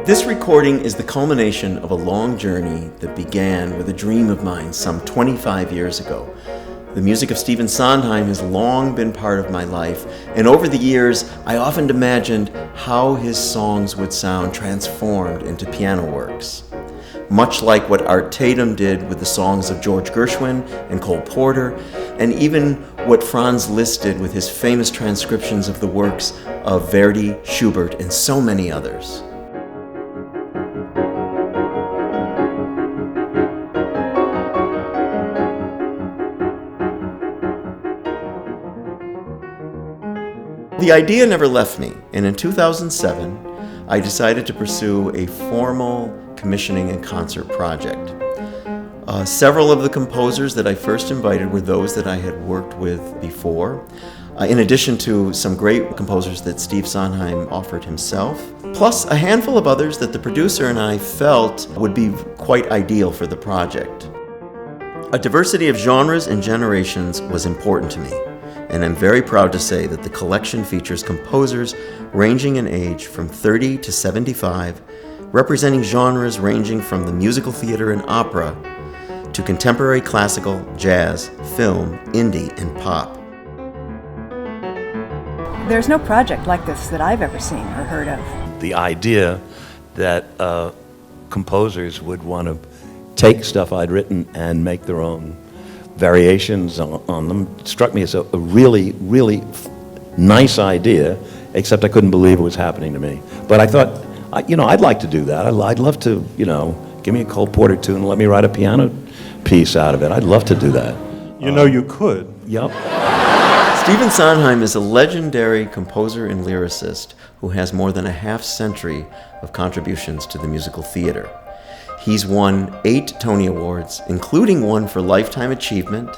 This recording is the culmination of a long journey that began with a dream of mine some 25 years ago. The music of Stephen Sondheim has long been part of my life, and over the years, I often imagined how his songs would sound transformed into piano works. Much like what Art Tatum did with the songs of George Gershwin and Cole Porter, and even what Franz Liszt did with his famous transcriptions of the works of Verdi, Schubert, and so many others. The idea never left me, and in 2007, I decided to pursue a formal commissioning and concert project. Several of the composers that I first invited were those that I had worked with before, in addition to some great composers that Steve Sondheim offered himself, plus a handful of others that the producer and I felt would be quite ideal for the project. A diversity of genres and generations was important to me, and I'm very proud to say that the collection features composers ranging in age from 30 to 75, representing genres ranging from the musical theater and opera to contemporary classical, jazz, film, indie, and pop. There's no project like this that I've ever seen or heard of. The idea that composers would want to take stuff I'd written and make their own variations on them struck me as a really, really nice idea, except I couldn't believe it was happening to me. But I thought, I'd like to do that. I'd love to, give me a Cole Porter tune and let me write a piano piece out of it. I'd love to do that. You could. Yep. Stephen Sondheim is a legendary composer and lyricist who has more than a half-century of contributions to the musical theater. He's won 8 Tony Awards, including one for Lifetime Achievement,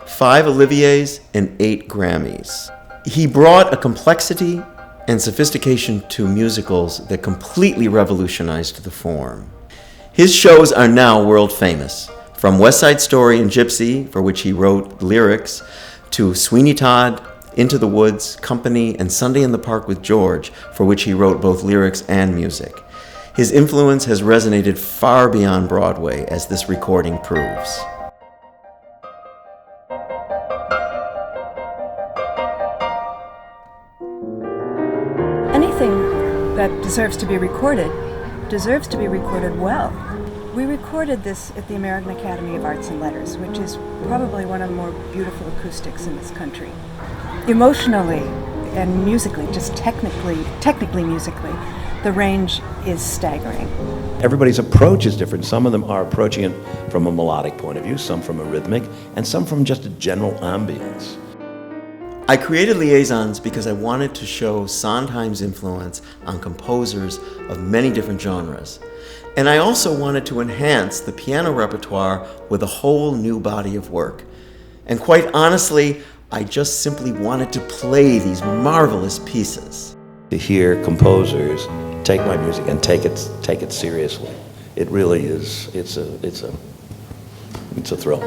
5 Oliviers, and 8 Grammys. He brought a complexity and sophistication to musicals that completely revolutionized the form. His shows are now world famous, from West Side Story and Gypsy, for which he wrote lyrics, to Sweeney Todd, Into the Woods, Company, and Sunday in the Park with George, for which he wrote both lyrics and music. His influence has resonated far beyond Broadway, as this recording proves. Anything that deserves to be recorded well. We recorded this at the American Academy of Arts and Letters, which is probably one of the more beautiful acoustics in this country. Emotionally and musically, just technically musically, the range is staggering. Everybody's approach is different. Some of them are approaching it from a melodic point of view, some from a rhythmic, and some from just a general ambience. I created Liaisons because I wanted to show Sondheim's influence on composers of many different genres. And I also wanted to enhance the piano repertoire with a whole new body of work. And quite honestly, I just simply wanted to play these marvelous pieces. To hear composers take my music and take it seriously, it really is, it's a thrill.